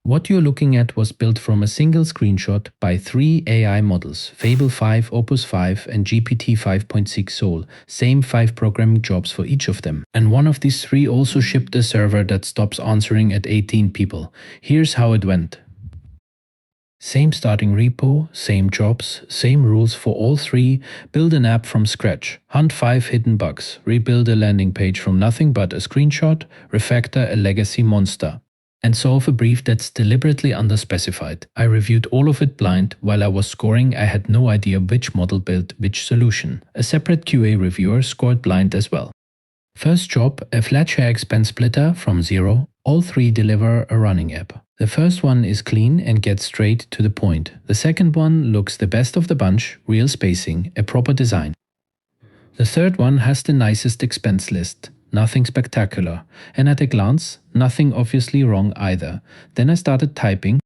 What you're looking at was built from a single screenshot by 3 AI models, Fable 5, Opus 5 and GPT-5.6 SOL, same 5 programming jobs for each of them. And one of these 3 also shipped a server that stops answering at 18 people. Here's how it went. Same starting repo, same jobs, same rules for all 3, build an app from scratch, hunt 5 hidden bugs, rebuild a landing page from nothing but a screenshot, refactor a legacy monster, and solve a brief that's deliberately underspecified. I reviewed all of it blind. While I was scoring, I had no idea which model built which solution. A separate QA reviewer scored blind as well. First job, a flat share expense splitter from 0. All 3 deliver a running app. The first one is clean and gets straight to the point. The second one looks the best of the bunch, real spacing, a proper design. The third one has the nicest expense list. Nothing spectacular. And at a glance, nothing obviously wrong either. Then I started typing.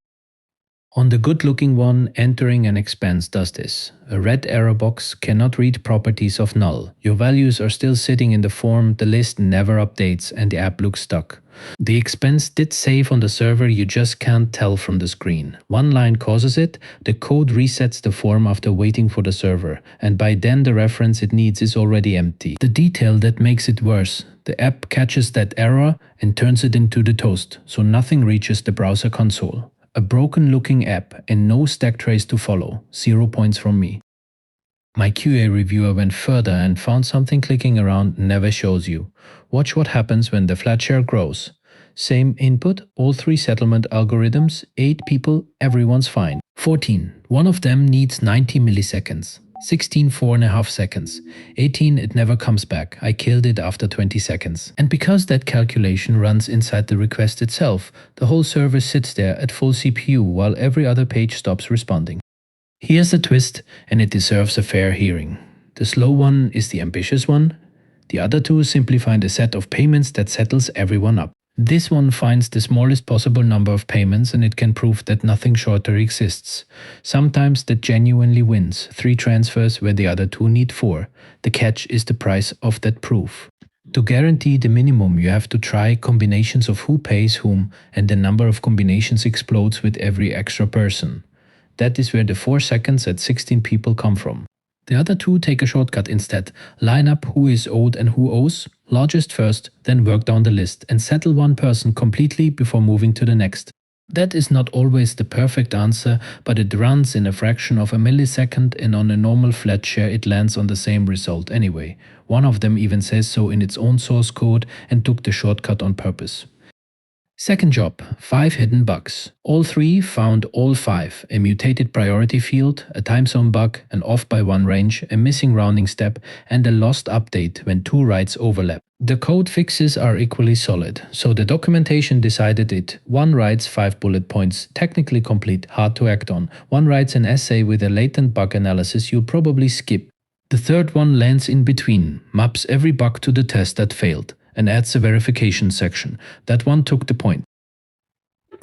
On the good-looking one, entering an expense does this. A red error box cannot read properties of null. Your values are still sitting in the form, the list never updates and the app looks stuck. The expense did save on the server, you just can't tell from the screen. One line causes it, the code resets the form after waiting for the server, and by then the reference it needs is already empty. The detail that makes it worse, the app catches that error and turns it into the toast, so nothing reaches the browser console. A broken looking app and no stack trace to follow, 0 points from me. My QA reviewer went further and found something clicking around never shows you. Watch what happens when the flat share grows. Same input, all 3 settlement algorithms, 8 people, everyone's fine. 14. One of them needs 90 milliseconds. 16, 4.5 seconds. 18, it never comes back. I killed it after 20 seconds. And because that calculation runs inside the request itself, the whole server sits there at full CPU while every other page stops responding. Here's the twist, and it deserves a fair hearing. The slow one is the ambitious one. The other 2 simply find a set of payments that settles everyone up. This one finds the smallest possible number of payments and it can prove that nothing shorter exists. Sometimes that genuinely wins, 3 transfers where the other 2 need 4. The catch is the price of that proof. To guarantee the minimum, you have to try combinations of who pays whom, and the number of combinations explodes with every extra person. That is where the 4 seconds at 16 people come from. The other 2 take a shortcut instead. Line up who is owed and who owes, largest first, then work down the list and settle one person completely before moving to the next. That is not always the perfect answer, but it runs in a fraction of a millisecond, and on a normal flat share it lands on the same result anyway. One of them even says so in its own source code and took the shortcut on purpose. Second job, 5 hidden bugs. All 3 found all 5, a mutated priority field, a time zone bug, an off by 1 range, a missing rounding step, and a lost update when 2 writes overlap. The code fixes are equally solid, so the documentation decided it. 1 writes 5 bullet points, technically complete, hard to act on. 1 writes an essay with a latent bug analysis you'll probably skip. The third one lands in between, maps every bug to the test that failed, and adds a verification section. That one took the point.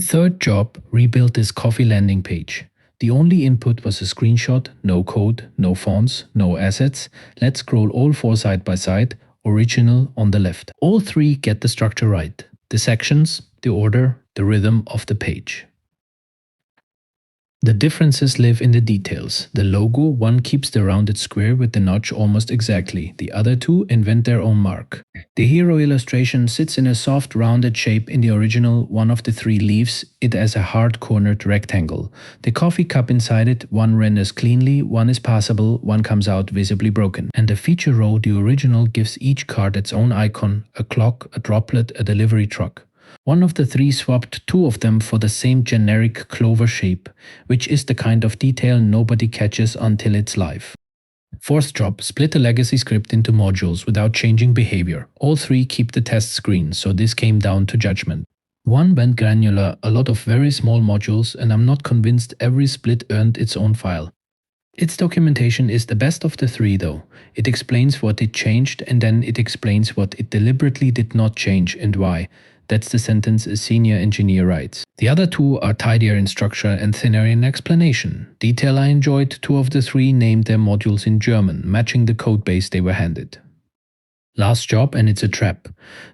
Third job, rebuilt this coffee landing page. The only input was a screenshot, no code, no fonts, no assets. Let's scroll all 4 side by side, original on the left. All 3 get the structure right. The sections, the order, the rhythm of the page. The differences live in the details. The logo, one keeps the rounded square with the notch almost exactly. The other 2 invent their own mark. The hero illustration sits in a soft rounded shape in the original. One of the 3 leaves it as a hard cornered rectangle. The coffee cup inside it, one renders cleanly, one is passable, one comes out visibly broken. And the feature row, the original, gives each card its own icon, a clock, a droplet, a delivery truck. One of the 3 swapped 2 of them for the same generic clover shape, which is the kind of detail nobody catches until it's live. Fourth job, split a legacy script into modules without changing behavior. All 3 keep the test screen, so this came down to judgment. One went granular, a lot of very small modules, and I'm not convinced every split earned its own file. Its documentation is the best of the 3 though. It explains what it changed and then it explains what it deliberately did not change and why. That's the sentence a senior engineer writes. The other 2 are tidier in structure and thinner in explanation. Detail I enjoyed, 2 of the 3 named their modules in German, matching the codebase they were handed. Last job, and it's a trap.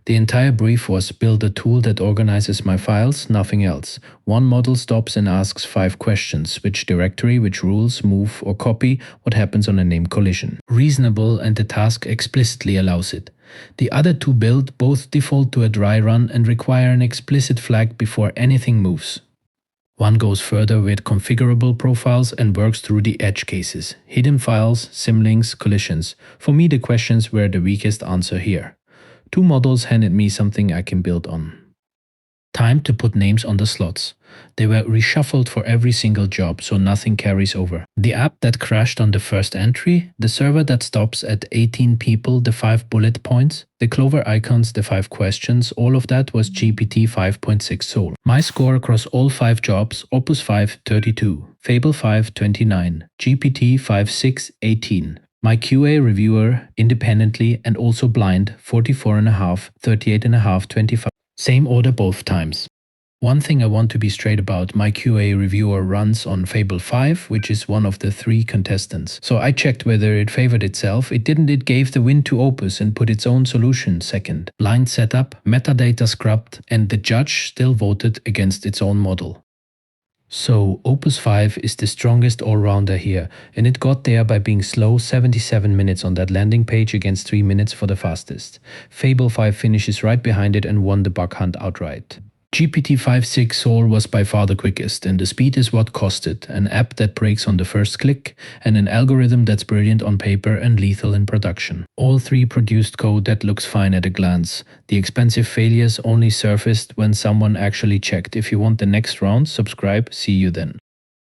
The entire brief was build a tool that organizes my files, nothing else. One model stops and asks 5 questions: which directory, which rules, move or copy, what happens on a name collision. Reasonable, and the task explicitly allows it. The other 2 build both default to a dry run and require an explicit flag before anything moves. One goes further with configurable profiles and works through the edge cases, hidden files, symlinks, collisions. For me, the questions were the weakest answer here. 2 models handed me something I can build on. Time to put names on the slots. They were reshuffled for every single job, so nothing carries over. The app that crashed on the first entry, the server that stops at 18 people, the 5 bullet points, the clover icons, the 5 questions, all of that was GPT 5.6 SOL. My score across all 5 jobs: Opus 5 32, Fable 5 29, GPT 5.6 18. My QA reviewer, independently and also blind, 44.5, 38.5, 25. Same order both times. One thing I want to be straight about: my QA reviewer runs on Fable 5, which is one of the 3 contestants. So I checked whether it favored itself. It didn't. It gave the win to Opus and put its own solution second. Blind setup, metadata scrubbed, and the judge still voted against its own model. So Opus 5 is the strongest all-rounder here, and it got there by being slow 77 minutes on that landing page against 3 minutes for the fastest. Fable 5 finishes right behind it and won the bug hunt outright. GPT 5.6 SOL was by far the quickest, and the speed is what cost it: an app that breaks on the first click, and an algorithm that's brilliant on paper and lethal in production. All 3 produced code that looks fine at a glance. The expensive failures only surfaced when someone actually checked. If you want the next round, subscribe. See you then.